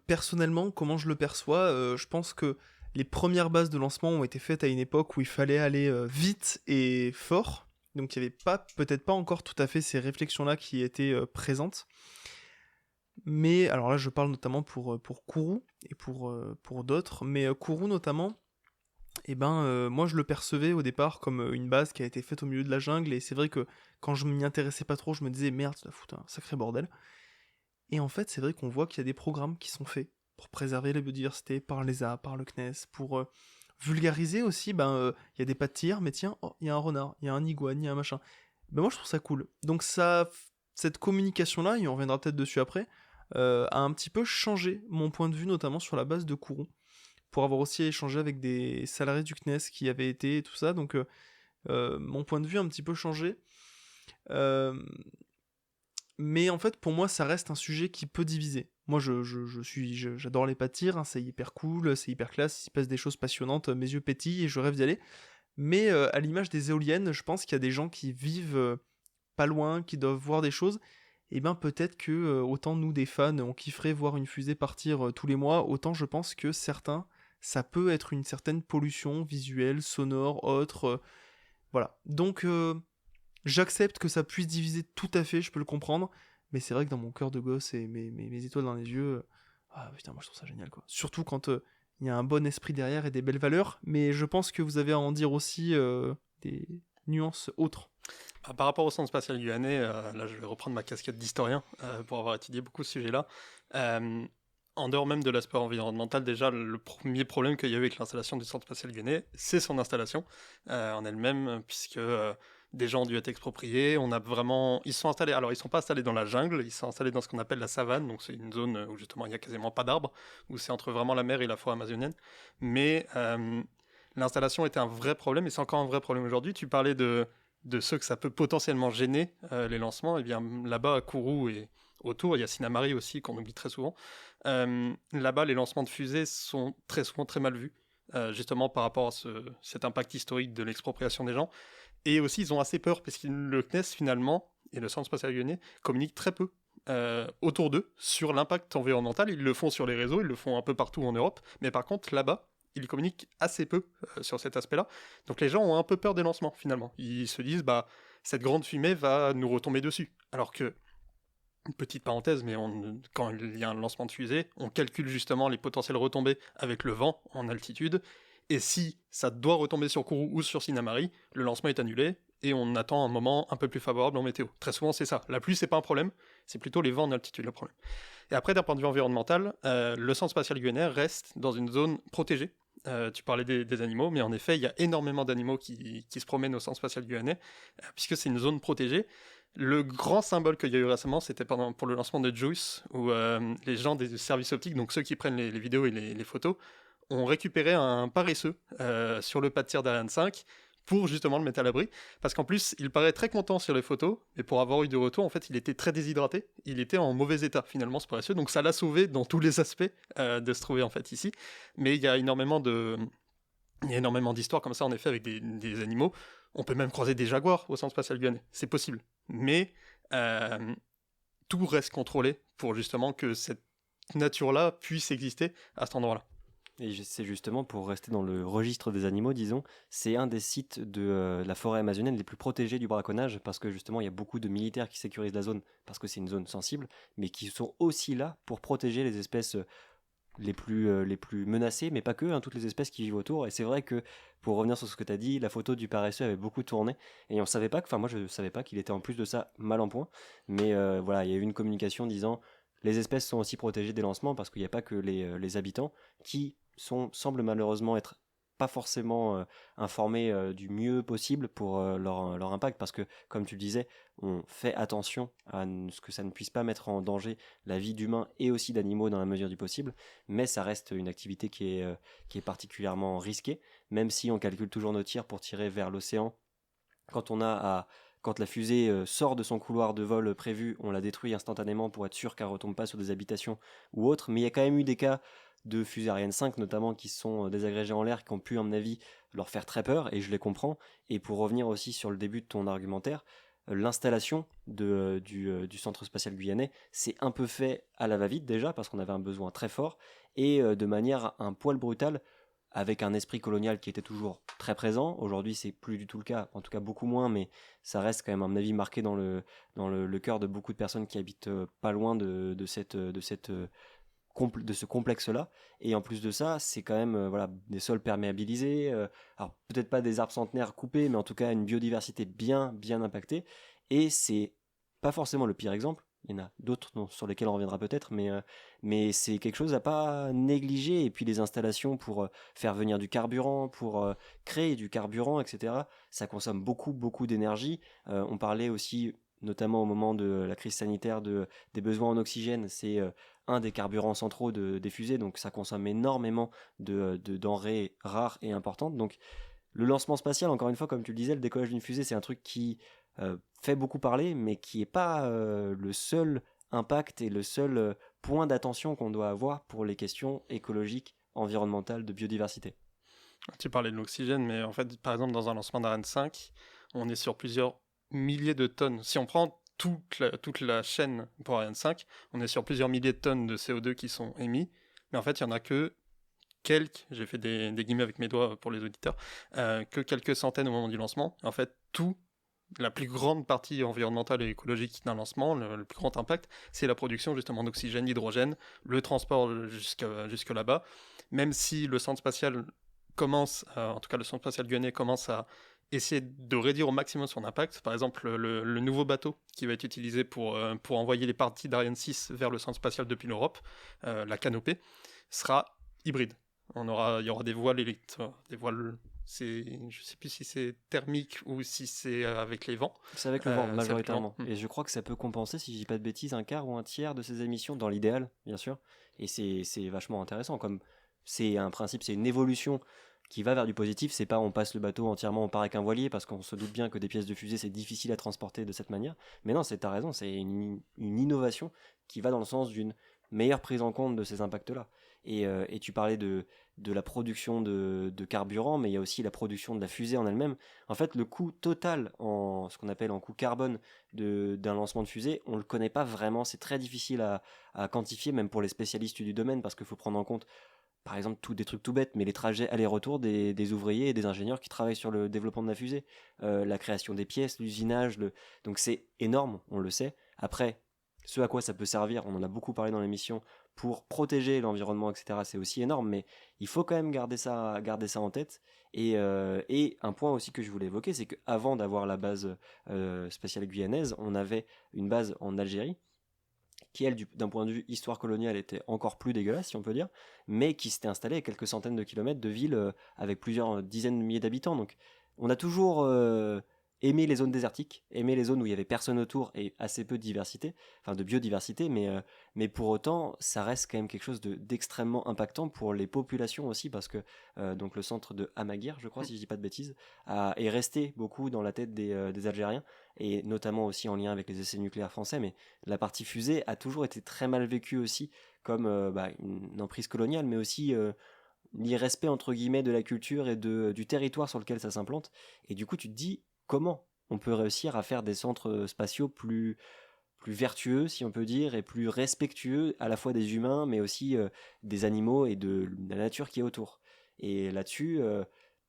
Personnellement, comment je le perçois, je pense que les premières bases de lancement ont été faites à une époque où il fallait aller vite et fort. Donc il n'y avait peut-être pas encore tout à fait ces réflexions-là qui étaient présentes. Mais alors là, je parle notamment pour Kourou et pour d'autres. Mais Kourou notamment, moi je le percevais au départ comme une base qui a été faite au milieu de la jungle. Et c'est vrai que quand je m'y intéressais pas trop, je me disais merde, ça fout un sacré bordel. Et en fait, c'est vrai qu'on voit qu'il y a des programmes qui sont faits pour préserver la biodiversité par l'ESA, par le CNES, pour vulgariser aussi, il y a des pas de tir, mais tiens, il y a un renard, il y a un iguane, il y a un machin. Moi, je trouve ça cool. Donc cette communication-là, et on reviendra peut-être dessus après, a un petit peu changé mon point de vue, notamment sur la base de Kourou, pour avoir aussi échangé avec des salariés du CNES qui avaient été et tout ça, donc mon point de vue a un petit peu changé. Mais en fait, pour moi, ça reste un sujet qui peut diviser. Moi, j'adore les pas de tir, hein, c'est hyper cool, c'est hyper classe, il se passe des choses passionnantes, mes yeux pétillent et je rêve d'y aller. Mais à l'image des éoliennes, je pense qu'il y a des gens qui vivent pas loin, qui doivent voir des choses. Et peut-être que autant nous, des fans, on kifferait voir une fusée partir tous les mois, autant je pense que certains, ça peut être une certaine pollution visuelle, sonore, autre. Voilà. Donc... j'accepte que ça puisse diviser tout à fait, je peux le comprendre, mais c'est vrai que dans mon cœur de gosse et mes étoiles dans les yeux, putain, moi je trouve ça génial, quoi. Surtout quand il y a un bon esprit derrière et des belles valeurs, mais je pense que vous avez à en dire aussi des nuances autres. Par rapport au centre spatial guyanais, là je vais reprendre ma casquette d'historien pour avoir étudié beaucoup ce sujet-là. En dehors même de l'aspect environnemental, déjà le premier problème qu'il y a eu avec l'installation du centre spatial guyanais, c'est son installation en elle-même, puisque des gens ont dû être expropriés. Ils sont installés. Alors ils sont pas installés dans la jungle, ils sont installés dans ce qu'on appelle la savane. Donc c'est une zone où justement il y a quasiment pas d'arbres, où c'est entre vraiment la mer et la forêt amazonienne. Mais l'installation était un vrai problème et c'est encore un vrai problème aujourd'hui. Tu parlais de ceux que ça peut potentiellement gêner les lancements. Et bien là-bas à Kourou et autour, il y a Sinnamary aussi qu'on oublie très souvent. Là-bas, les lancements de fusées sont très souvent très mal vus, justement par rapport à cet impact historique de l'expropriation des gens. Et aussi, ils ont assez peur, parce que le CNES, finalement, et le Centre spatial guyanais, communiquent très peu autour d'eux sur l'impact environnemental. Ils le font sur les réseaux, ils le font un peu partout en Europe, mais par contre, là-bas, ils communiquent assez peu sur cet aspect-là. Donc les gens ont un peu peur des lancements, finalement. Ils se disent, cette grande fumée va nous retomber dessus. Alors que, une petite parenthèse, mais quand il y a un lancement de fusée, on calcule justement les potentielles retombées avec le vent en altitude, Et si ça doit retomber sur Kourou ou sur Sinnamary, le lancement est annulé et on attend un moment un peu plus favorable en météo. Très souvent, c'est ça. La pluie, c'est pas un problème, c'est plutôt les vents en altitude le problème. Et après, d'un point de vue environnemental, le centre spatial guyanais reste dans une zone protégée. Tu parlais des animaux, mais en effet, il y a énormément d'animaux qui se promènent au centre spatial guyanais, puisque c'est une zone protégée. Le grand symbole qu'il y a eu récemment, c'était pour le lancement de JUICE, où les gens des services optiques, donc ceux qui prennent les vidéos et les photos, ont récupéré un paresseux sur le pas de tir d'Ariane 5 pour justement le mettre à l'abri. Parce qu'en plus, il paraît très content sur les photos, mais pour avoir eu du retour, en fait, il était très déshydraté. Il était en mauvais état, finalement, ce paresseux. Donc ça l'a sauvé dans tous les aspects de se trouver, en fait, ici. Mais il y a énormément d'histoires comme ça, en effet, avec des animaux. On peut même croiser des jaguars au centre spatial guyanais. C'est possible. Mais tout reste contrôlé pour justement que cette nature-là puisse exister à cet endroit-là. Et c'est justement, pour rester dans le registre des animaux, disons, c'est un des sites de la forêt amazonienne les plus protégés du braconnage, parce que justement, il y a beaucoup de militaires qui sécurisent la zone, parce que c'est une zone sensible, mais qui sont aussi là pour protéger les espèces les plus menacées, mais pas que, hein, toutes les espèces qui vivent autour. Et c'est vrai que, pour revenir sur ce que tu as dit, la photo du paresseux avait beaucoup tourné, et on savait pas, moi je savais pas qu'il était en plus de ça mal en point, mais voilà, il y a eu une communication disant les espèces sont aussi protégées des lancements, parce qu'il n'y a pas que les habitants qui semblent malheureusement être pas forcément informés du mieux possible pour leur impact, parce que comme tu le disais, on fait attention à ce que ça ne puisse pas mettre en danger la vie d'humains et aussi d'animaux dans la mesure du possible, mais ça reste une activité qui est particulièrement risquée, même si on calcule toujours nos tirs pour tirer vers l'océan. Quand la fusée sort de son couloir de vol prévu, on la détruit instantanément pour être sûr qu'elle ne retombe pas sur des habitations ou autres, mais il y a quand même eu des cas de fusées Ariane 5 notamment qui sont désagrégées en l'air, qui ont pu à mon avis leur faire très peur, et je les comprends. Et pour revenir aussi sur le début de ton argumentaire, l'installation du centre spatial guyanais c'est un peu fait à la va-vite déjà, parce qu'on avait un besoin très fort, et de manière un poil brutale, avec un esprit colonial qui était toujours très présent. Aujourd'hui c'est plus du tout le cas, en tout cas beaucoup moins, mais ça reste quand même à mon avis marqué dans le cœur de beaucoup de personnes qui habitent pas loin de ce complexe-là. Et en plus de ça, c'est quand même voilà, des sols perméabilisés, alors peut-être pas des arbres centenaires coupés, mais en tout cas une biodiversité bien impactée. Et c'est pas forcément le pire exemple. Il y en a d'autres sur lesquels on reviendra peut-être, mais c'est quelque chose à pas négliger. Et puis les installations pour faire venir du carburant, pour créer du carburant, etc., ça consomme beaucoup d'énergie. On parlait aussi, notamment au moment de la crise sanitaire, des besoins en oxygène. C'est un des carburants centraux des fusées, donc ça consomme énormément de denrées rares et importantes. Donc le lancement spatial, encore une fois, comme tu le disais, le décollage d'une fusée, c'est un truc qui fait beaucoup parler, mais qui n'est pas le seul impact et le seul point d'attention qu'on doit avoir pour les questions écologiques, environnementales, de biodiversité. Tu parlais de l'oxygène, mais en fait, par exemple, dans un lancement d'Ariane 5, on est sur plusieurs milliers de tonnes. Si on prend toute la chaîne pour Ariane 5, on est sur plusieurs milliers de tonnes de CO2 qui sont émis, mais en fait, il n'y en a que quelques, j'ai fait des guillemets avec mes doigts pour les auditeurs, que quelques centaines au moment du lancement. En fait, la plus grande partie environnementale et écologique d'un lancement, le plus grand impact, c'est la production justement d'oxygène, d'hydrogène, le transport jusque là-bas. Même si le centre spatial en tout cas le centre spatial guyanais commence à essayer de réduire au maximum son impact. Par exemple, le nouveau bateau qui va être utilisé pour envoyer les parties d'Ariane 6 vers le centre spatial depuis l'Europe, la Canopée, sera hybride. Il y aura des voiles électriques, je ne sais plus si c'est thermique ou si c'est avec les vents. C'est avec le vent, majoritairement. Et je crois que ça peut compenser, si je dis pas de bêtises, un quart ou un tiers de ces émissions, dans l'idéal, bien sûr. Et c'est vachement intéressant. Comme c'est un principe, c'est une évolution qui va vers du positif. C'est pas on passe le bateau entièrement, on part avec un voilier, parce qu'on se doute bien que des pièces de fusée, c'est difficile à transporter de cette manière. Mais non, t'as raison, c'est une innovation qui va dans le sens d'une meilleure prise en compte de ces impacts-là. Et tu parlais de la production de carburant, mais il y a aussi la production de la fusée en elle-même. En fait, le coût total, ce qu'on appelle en coût carbone d'un lancement de fusée, on ne le connaît pas vraiment. C'est très difficile à quantifier, même pour les spécialistes du domaine, parce qu'il faut prendre en compte, par exemple, des trucs tout bêtes, mais les trajets aller-retour des ouvriers et des ingénieurs qui travaillent sur le développement de la fusée, la création des pièces, l'usinage, donc c'est énorme, on le sait. Après, ce à quoi ça peut servir, on en a beaucoup parlé dans l'émission, pour protéger l'environnement, etc., c'est aussi énorme, mais il faut quand même garder ça en tête. Et un point aussi que je voulais évoquer, c'est qu'avant d'avoir la base spatiale guyanaise, on avait une base en Algérie, qui elle, d'un point de vue histoire coloniale, était encore plus dégueulasse, si on peut dire, mais qui s'était installée à quelques centaines de kilomètres de villes avec plusieurs dizaines de milliers d'habitants. Donc on a toujours aimé les zones désertiques, aimé les zones où il y avait personne autour et assez peu de diversité, enfin de biodiversité, mais pour autant, ça reste quand même quelque chose d'extrêmement impactant pour les populations aussi, parce que donc le centre de Amaguir, je crois, si je dis pas de bêtises, est resté beaucoup dans la tête des Algériens, et notamment aussi en lien avec les essais nucléaires français, mais la partie fusée a toujours été très mal vécue aussi, comme une emprise coloniale, mais aussi l'irrespect entre guillemets de la culture et du territoire sur lequel ça s'implante. Et du coup, tu te dis comment on peut réussir à faire des centres spatiaux plus vertueux, si on peut dire, et plus respectueux à la fois des humains, mais aussi des animaux et de la nature qui est autour. Et là-dessus,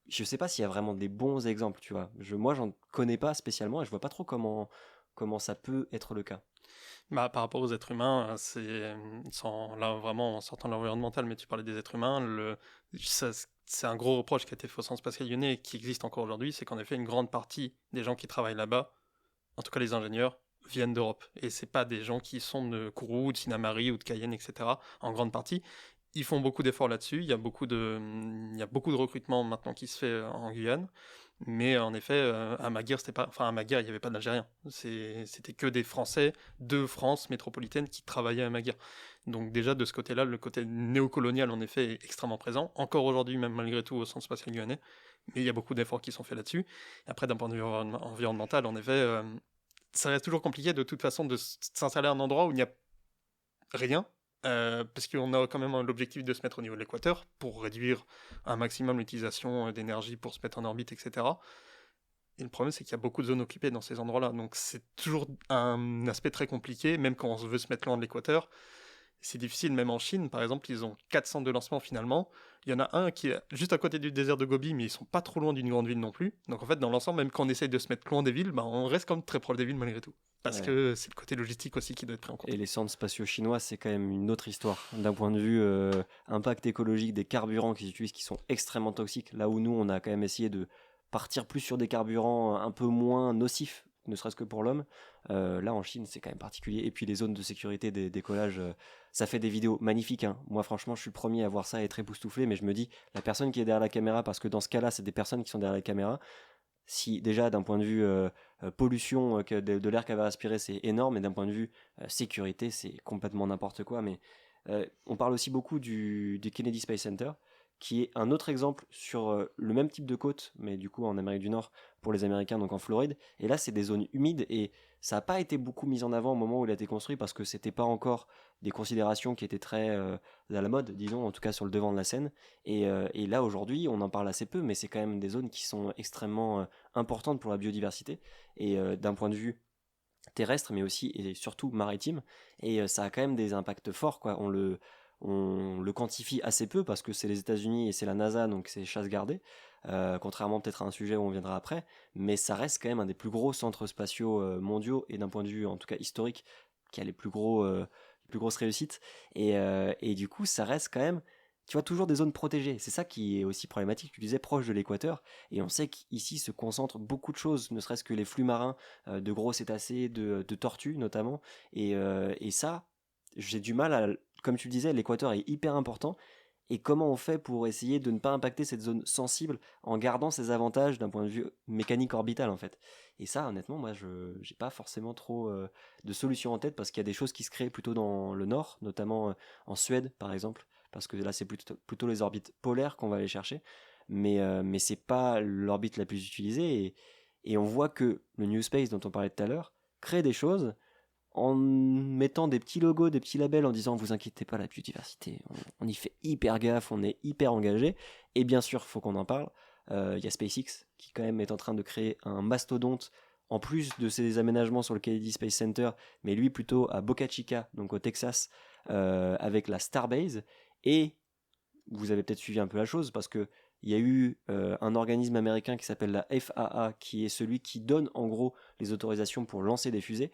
je sais pas s'il y a vraiment des bons exemples, tu vois. Moi, j'en connais pas spécialement et je vois pas trop comment ça peut être le cas. Bah, par rapport aux êtres humains, là vraiment en sortant de l'environnemental, mais tu parlais des êtres humains, c'est un gros reproche qui a été fait au Centre spatial lyonnais et qui existe encore aujourd'hui, c'est qu'en effet une grande partie des gens qui travaillent là-bas, en tout cas les ingénieurs, viennent d'Europe. Et c'est pas des gens qui sont de Kourou, de Sinnamary ou de Cayenne, etc. En grande partie. Ils font beaucoup d'efforts là-dessus. Il y a beaucoup de recrutement maintenant qui se fait en Guyane. Mais en effet, à Maguire, à Maguire, il n'y avait pas d'Algériens. C'était que des Français de France métropolitaine qui travaillaient à Maguire. Donc déjà, de ce côté-là, le côté néocolonial, en effet, est extrêmement présent. Encore aujourd'hui, même malgré tout, au Centre spatial guyanais. Mais il y a beaucoup d'efforts qui sont faits là-dessus. Après, d'un point de vue environnemental, en effet, ça reste toujours compliqué de toute façon de s'installer à un endroit où il n'y a rien. Parce qu'on a quand même l'objectif de se mettre au niveau de l'équateur pour réduire un maximum l'utilisation d'énergie pour se mettre en orbite, etc. Et le problème, c'est qu'il y a beaucoup de zones occupées dans ces endroits-là. Donc c'est toujours un aspect très compliqué, même quand on veut se mettre loin de l'équateur. C'est difficile, même en Chine, par exemple, ils ont 4 centres de lancement finalement. Il y en a un qui est juste à côté du désert de Gobi, mais ils sont pas trop loin d'une grande ville non plus. Donc en fait, dans l'ensemble, même quand on essaye de se mettre loin des villes, on reste quand même très proche des villes malgré tout. Parce que c'est le côté logistique aussi qui doit être pris en compte. Et les centres spatiaux chinois, c'est quand même une autre histoire. D'un point de vue impact écologique des carburants qu'ils utilisent, qui sont extrêmement toxiques, là où nous, on a quand même essayé de partir plus sur des carburants un peu moins nocifs, ne serait-ce que pour l'homme. Là, en Chine, c'est quand même particulier. Et puis les zones de sécurité des décollages, ça fait des vidéos magnifiques. Hein. Moi, franchement, je suis le premier à voir ça et être époustouflé, mais je me dis, la personne qui est derrière la caméra, parce que dans ce cas-là, c'est des personnes qui sont derrière la caméra, si déjà d'un point de vue pollution de l'air qu'elle va respirer, c'est énorme, et d'un point de vue sécurité, c'est complètement n'importe quoi. Mais on parle aussi beaucoup du Kennedy Space Center, qui est un autre exemple sur le même type de côte, mais du coup en Amérique du Nord pour les Américains, donc en Floride. Et là, c'est des zones humides et ça n'a pas été beaucoup mis en avant au moment où il a été construit parce que c'était pas encore des considérations qui étaient très à la mode, disons, en tout cas sur le devant de la scène. Et là, aujourd'hui, on en parle assez peu, mais c'est quand même des zones qui sont extrêmement importantes pour la biodiversité et d'un point de vue terrestre, mais aussi et surtout maritime. Et ça a quand même des impacts forts, quoi. On le quantifie assez peu parce que c'est les États-Unis et c'est la NASA, donc c'est chasse gardée, contrairement peut-être à un sujet où on viendra après, mais ça reste quand même un des plus gros centres spatiaux mondiaux et d'un point de vue en tout cas historique qui a les plus grosses réussites. Et du coup, ça reste quand même, tu vois, toujours des zones protégées. C'est ça qui est aussi problématique. Tu disais proche de l'équateur, et on sait qu'ici se concentrent beaucoup de choses, ne serait-ce que les flux marins de gros cétacés, de tortues notamment, et ça, j'ai du mal à, comme tu le disais, l'équateur est hyper important. Et comment on fait pour essayer de ne pas impacter cette zone sensible en gardant ses avantages d'un point de vue mécanique orbital en fait. Et ça, honnêtement, moi, je n'ai pas forcément trop de solutions en tête parce qu'il y a des choses qui se créent plutôt dans le nord, notamment en Suède par exemple, parce que là c'est plutôt les orbites polaires qu'on va aller chercher, mais c'est pas l'orbite la plus utilisée et on voit que le New Space dont on parlait tout à l'heure crée des choses en mettant des petits logos, des petits labels en disant vous inquiétez pas, la biodiversité, on y fait hyper gaffe, on est hyper engagé, et bien sûr faut qu'on en parle. Y a SpaceX qui quand même est en train de créer un mastodonte en plus de ses aménagements sur le Kennedy Space Center, mais lui plutôt à Boca Chica, donc au Texas, avec la Starbase. Et vous avez peut-être suivi un peu la chose parce que il y a eu un organisme américain qui s'appelle la FAA, qui est celui qui donne en gros les autorisations pour lancer des fusées,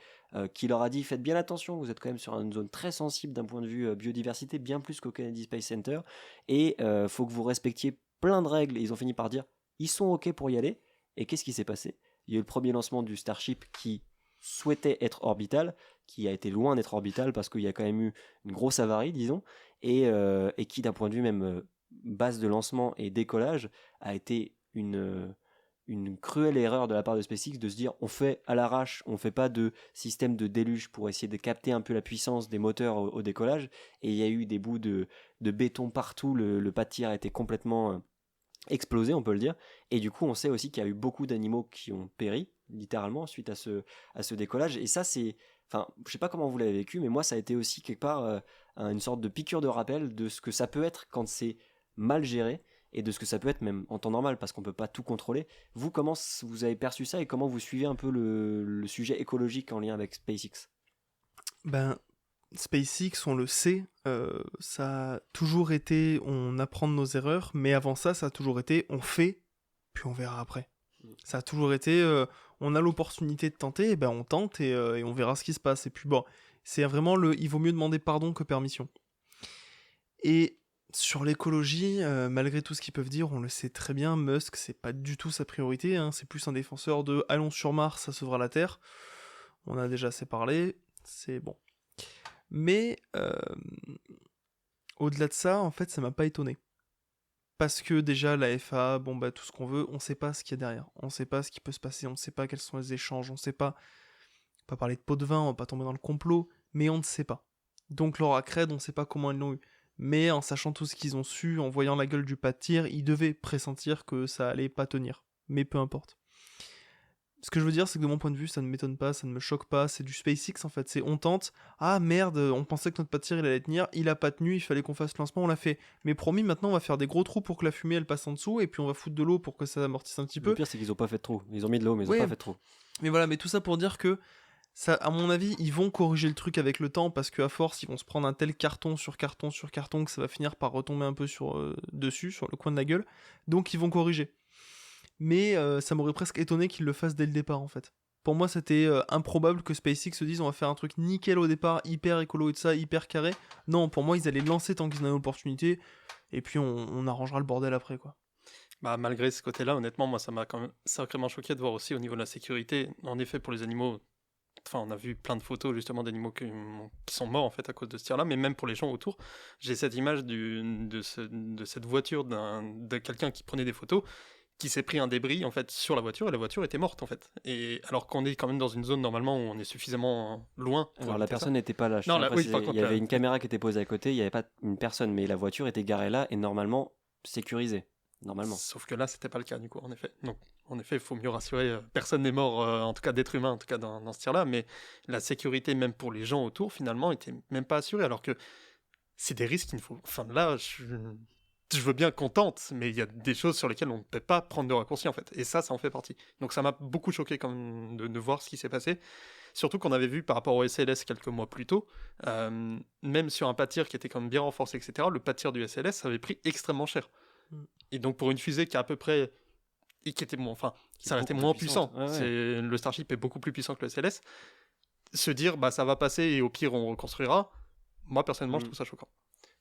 qui leur a dit faites bien attention, vous êtes quand même sur une zone très sensible d'un point de vue biodiversité, bien plus qu'au Kennedy Space Center, et faut que vous respectiez plein de règles. Et ils ont fini par dire ils sont ok pour y aller. Et qu'est-ce qui s'est passé? Il y a eu le premier lancement du Starship qui souhaitait être orbital, qui a été loin d'être orbital parce qu'il y a quand même eu une grosse avarie, disons, et qui, d'un point de vue même base de lancement et décollage, a été une cruelle erreur de la part de SpaceX de se dire on fait à l'arrache, on fait pas de système de déluge pour essayer de capter un peu la puissance des moteurs au décollage, et il y a eu des bouts de béton partout, le pas de tir a été complètement explosé, on peut le dire, et du coup on sait aussi qu'il y a eu beaucoup d'animaux qui ont péri littéralement suite à ce décollage, et ça c'est, enfin je sais pas comment vous l'avez vécu, mais moi ça a été aussi quelque part une sorte de piqûre de rappel de ce que ça peut être quand c'est mal géré, et de ce que ça peut être même en temps normal, parce qu'on peut pas tout contrôler. Vous, comment vous avez perçu ça, et comment vous suivez un peu le sujet écologique en lien avec SpaceX? Ben, SpaceX, on le sait, ça a toujours été on apprend de nos erreurs, mais avant ça, ça a toujours été on fait, puis on verra après. Ça a toujours été on a l'opportunité de tenter, et ben on tente et on verra ce qui se passe. Et puis bon, c'est vraiment il vaut mieux demander pardon que permission. Et sur l'écologie, malgré tout ce qu'ils peuvent dire, on le sait très bien, Musk, c'est pas du tout sa priorité, hein, c'est plus un défenseur de allons sur Mars, ça sauvera la Terre. On a déjà assez parlé, c'est bon. Mais au-delà de ça, en fait, ça m'a pas étonné. Parce que déjà, la FAA, bon bah tout ce qu'on veut, on sait pas ce qu'il y a derrière. On sait pas ce qui peut se passer, on sait pas quels sont les échanges, on sait pas. On va pas parler de pot de vin, on va pas tomber dans le complot, mais on ne sait pas. Donc Laura Craig, on sait pas comment ils l'ont eu. Mais en sachant tout ce qu'ils ont su, en voyant la gueule du pas de tir, ils devaient pressentir que ça allait pas tenir. Mais peu importe. Ce que je veux dire, c'est que de mon point de vue, ça ne m'étonne pas, ça ne me choque pas, c'est du SpaceX en fait, c'est on tente, ah merde, on pensait que notre pas de tir il allait tenir, il a pas tenu, il fallait qu'on fasse le lancement, on l'a fait. Mais promis, maintenant on va faire des gros trous pour que la fumée elle passe en dessous, et puis on va foutre de l'eau pour que ça amortisse un petit peu. Le pire c'est qu'ils ont pas fait de trou, ils ont mis de l'eau mais ils ont pas fait de trou. Mais voilà, mais tout ça pour dire que ça, à mon avis, ils vont corriger le truc avec le temps, parce qu'à force, ils vont se prendre un tel carton sur carton sur carton que ça va finir par retomber un peu dessus, sur le coin de la gueule. Donc ils vont corriger. Mais ça m'aurait presque étonné qu'ils le fassent dès le départ, en fait. Pour moi, c'était improbable que SpaceX se dise on va faire un truc nickel au départ, hyper écolo et tout ça, hyper carré. Non, pour moi, ils allaient lancer tant qu'ils en avaient l'opportunité, et puis on arrangera le bordel après, quoi. Bah, malgré ce côté-là, honnêtement, moi, ça m'a quand même sacrément choqué de voir aussi au niveau de la sécurité. En effet, pour les animaux, enfin, on a vu plein de photos justement d'animaux qui sont morts en fait à cause de ce tir-là, mais même pour les gens autour, j'ai cette image de cette voiture de quelqu'un qui prenait des photos, qui s'est pris un débris en fait sur la voiture, et la voiture était morte en fait. Et alors qu'on est quand même dans une zone normalement où on est suffisamment loin. Alors la personne n'était pas là. Non, oui, il y avait une caméra qui était posée à côté, il n'y avait pas une personne, mais la voiture était garée là et normalement sécurisée. Normalement. Sauf que là, c'était pas le cas du coup, en effet. Donc, en effet, il faut mieux rassurer. Personne n'est mort, en tout cas d'être humain, en tout cas dans ce tir-là, mais la sécurité, même pour les gens autour, finalement, était même pas assurée. Alors que c'est des risques qu'il ne faut. Enfin, là, je veux bien qu'on tente, mais il y a des choses sur lesquelles on ne peut pas prendre de raccourci, en fait. Et ça en fait partie. Donc, ça m'a beaucoup choqué quand même de voir ce qui s'est passé. Surtout qu'on avait vu par rapport au SLS quelques mois plus tôt, même sur un pas de tir qui était quand même bien renforcé, etc., le pas de tir du SLS avait pris extrêmement cher. Et donc pour une fusée qui est à peu près et qui était ça restait moins puissant. Ouais. Le Starship est beaucoup plus puissant que le SLS. Se dire bah ça va passer et au pire on reconstruira. Moi personnellement je trouve ça choquant.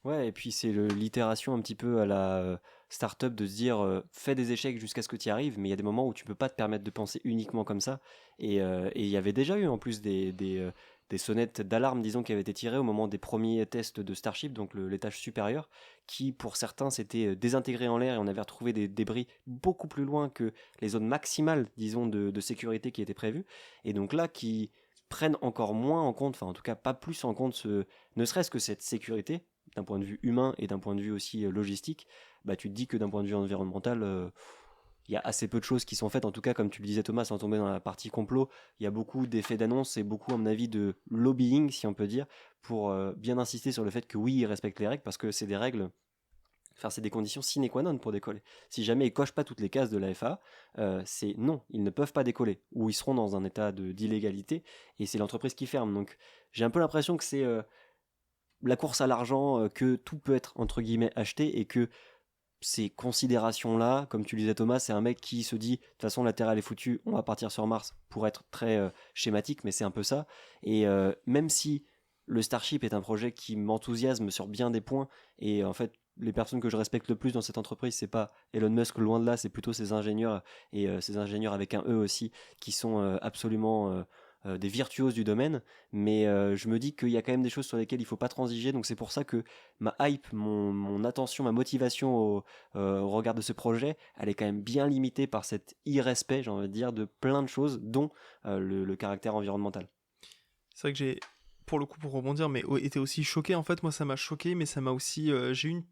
Ouais, et puis c'est l'itération un petit peu à la start-up de se dire fais des échecs jusqu'à ce que tu y arrives, mais il y a des moments où tu peux pas te permettre de penser uniquement comme ça. Et il y avait déjà eu en plus des sonnettes d'alarme, disons, qui avaient été tirées au moment des premiers tests de Starship, donc l'étage supérieur, qui pour certains s'était désintégré en l'air, et on avait retrouvé des débris beaucoup plus loin que les zones maximales, disons, de sécurité qui étaient prévues. Et donc là, qui prennent encore moins en compte, enfin en tout cas pas plus en compte ne serait-ce que cette sécurité, d'un point de vue humain et d'un point de vue aussi logistique, bah tu te dis que d'un point de vue environnemental, il y a assez peu de choses qui sont faites, en tout cas comme tu le disais Thomas, sans tomber dans la partie complot, il y a beaucoup d'effets d'annonce et beaucoup à mon avis de lobbying, si on peut dire, pour bien insister sur le fait que oui, ils respectent les règles, parce que c'est des règles, enfin c'est des conditions sine qua non pour décoller. Si jamais ils cochent pas toutes les cases de la FAA, c'est non, ils ne peuvent pas décoller, ou ils seront dans un état d'illégalité, et c'est l'entreprise qui ferme. Donc j'ai un peu l'impression que c'est la course à l'argent, que tout peut être entre guillemets acheté, et que ces considérations-là, comme tu le disais Thomas, c'est un mec qui se dit de toute façon la Terre elle est foutue, on va partir sur Mars, pour être très schématique, mais c'est un peu ça. Et même si le Starship est un projet qui m'enthousiasme sur bien des points, et en fait les personnes que je respecte le plus dans cette entreprise, c'est pas Elon Musk loin de là, c'est plutôt ses ingénieurs, et ces ingénieurs avec un E aussi, qui sont absolument des virtuoses du domaine, mais je me dis qu'il y a quand même des choses sur lesquelles il faut pas transiger, donc c'est pour ça que ma hype, mon attention, ma motivation au regard de ce projet, elle est quand même bien limitée par cet irrespect, j'ai envie de dire, de plein de choses, dont le caractère environnemental. C'est vrai que j'ai, pour le coup, pour rebondir, mais été aussi choqué. En fait, moi, ça m'a choqué, mais ça m'a aussi. J'ai eu une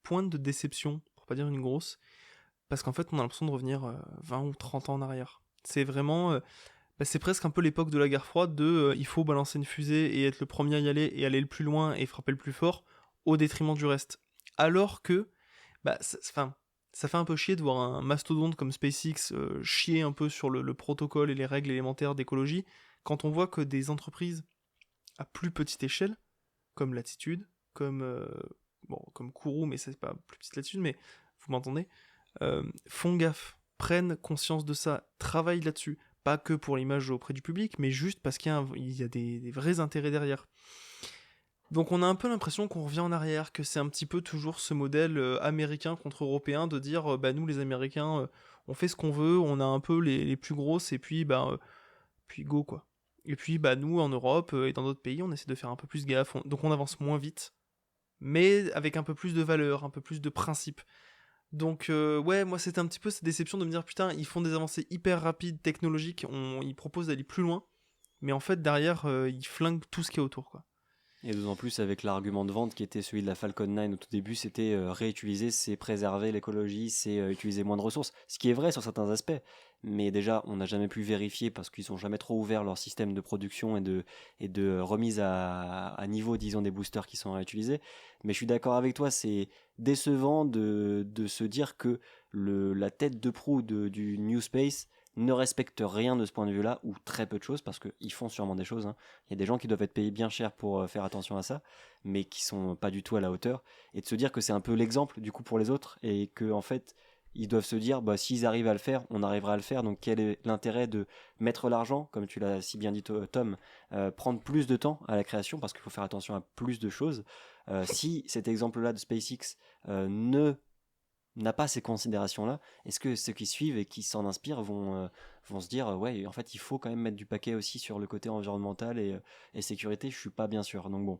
pointe de déception, pour pas dire une grosse, parce qu'en fait, on a l'impression de revenir 20 ou 30 ans en arrière. C'est vraiment. C'est presque un peu l'époque de la guerre froide de il faut balancer une fusée et être le premier à y aller et aller le plus loin et frapper le plus fort au détriment du reste. Alors que, ça fait un peu chier de voir un mastodonte comme SpaceX chier un peu sur le protocole et les règles élémentaires d'écologie quand on voit que des entreprises à plus petite échelle, comme Latitude, comme Kourou, mais c'est pas plus petite Latitude, mais vous m'entendez, font gaffe, prennent conscience de ça, travaillent là-dessus, pas que pour l'image auprès du public, mais juste parce qu'il y a des vrais intérêts derrière. Donc on a un peu l'impression qu'on revient en arrière, que c'est un petit peu toujours ce modèle américain contre européen de dire nous les Américains on fait ce qu'on veut, on a un peu les plus grosses et puis puis go quoi. Et puis nous en Europe et dans d'autres pays on essaie de faire un peu plus gaffe, donc on avance moins vite, mais avec un peu plus de valeur, un peu plus de principe. Donc ouais, moi c'était un petit peu cette déception de me dire putain, ils font des avancées hyper rapides, technologiques, ils proposent d'aller plus loin, mais en fait derrière ils flinguent tout ce qui est autour quoi. Et d'autant plus avec l'argument de vente qui était celui de la Falcon 9 au tout début, c'était réutiliser, c'est préserver l'écologie, c'est utiliser moins de ressources. Ce qui est vrai sur certains aspects, mais déjà on n'a jamais pu vérifier parce qu'ils n'ont jamais trop ouvert leur système de production et de remise à niveau, disons, des boosters qui sont réutilisés. Mais je suis d'accord avec toi, c'est décevant de se dire que la tête de proue du New Space ne respectent rien de ce point de vue-là, ou très peu de choses, parce qu'ils font sûrement des choses. Hein. Il y a des gens qui doivent être payés bien cher pour faire attention à ça, mais qui sont pas du tout à la hauteur. Et de se dire que c'est un peu l'exemple, du coup, pour les autres, et que en fait, ils doivent se dire, s'ils arrivent à le faire, on arrivera à le faire. Donc, quel est l'intérêt de mettre l'argent, comme tu l'as si bien dit, Tom, prendre plus de temps à la création, parce qu'il faut faire attention à plus de choses. Si cet exemple-là de SpaceX n'a pas ces considérations-là, est-ce que ceux qui suivent et qui s'en inspirent vont se dire ouais, en fait il faut quand même mettre du paquet aussi sur le côté environnemental et sécurité? Je suis pas bien sûr, donc bon,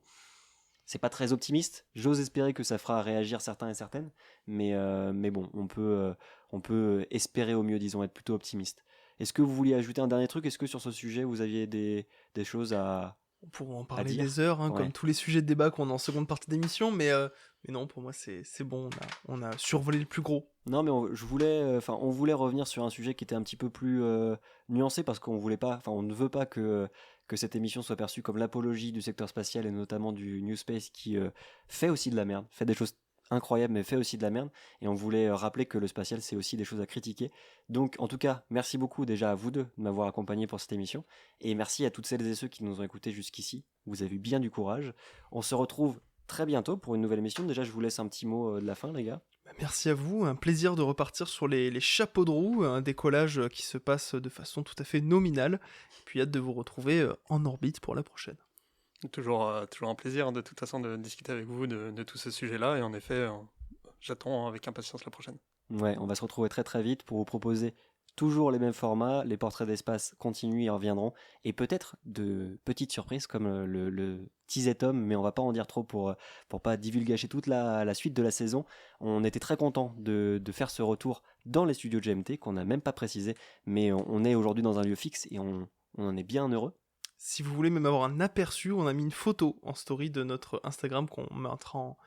c'est pas très optimiste. J'ose espérer que ça fera réagir certains et certaines, mais bon, on peut espérer au mieux, disons, être plutôt optimiste. Est-ce que vous vouliez ajouter un dernier truc? Est-ce que sur ce sujet vous aviez des choses à On pourrait en parler dire des heures, Ouais. comme tous les sujets de débat qu'on a en seconde partie d'émission, mais non, pour moi c'est bon, on a survolé le plus gros. Non, mais on voulait revenir sur un sujet qui était un petit peu plus nuancé parce qu'on ne veut pas que cette émission soit perçue comme l'apologie du secteur spatial et notamment du New Space qui fait aussi de la merde, fait des choses incroyables mais fait aussi de la merde. Et on voulait rappeler que le spatial c'est aussi des choses à critiquer. Donc en tout cas, merci beaucoup déjà à vous deux de m'avoir accompagné pour cette émission et merci à toutes celles et ceux qui nous ont écoutés jusqu'ici. Vous avez eu bien du courage. On se retrouve très bientôt pour une nouvelle émission. Déjà, je vous laisse un petit mot de la fin, les gars. Merci à vous, un plaisir de repartir sur les chapeaux de roue, un décollage qui se passe de façon tout à fait nominale, puis hâte de vous retrouver en orbite pour la prochaine. Toujours un plaisir de toute façon de discuter avec vous de tout ce sujet-là, et en effet, j'attends avec impatience la prochaine. Ouais, on va se retrouver très très vite pour vous proposer toujours les mêmes formats, les portraits d'espace continuent et reviendront, et peut-être de petites surprises comme le teaser Tom, mais on va pas en dire trop pour pas divulgacher toute la suite de la saison. On était très content de faire ce retour dans les studios de GMT, qu'on n'a même pas précisé, mais on est aujourd'hui dans un lieu fixe et on en est bien heureux. Si vous voulez même avoir un aperçu, on a mis une photo en story de notre Instagram qu'on mettra en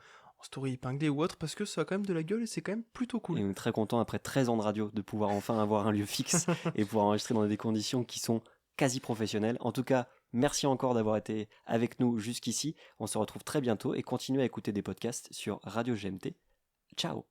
story épinglée ou autre, parce que ça a quand même de la gueule et c'est quand même plutôt cool. Et on est très content après 13 ans de radio de pouvoir enfin avoir un lieu fixe et pouvoir enregistrer dans des conditions qui sont quasi professionnelles. En tout cas, merci encore d'avoir été avec nous jusqu'ici. On se retrouve très bientôt et continuez à écouter des podcasts sur Radio GMT. Ciao!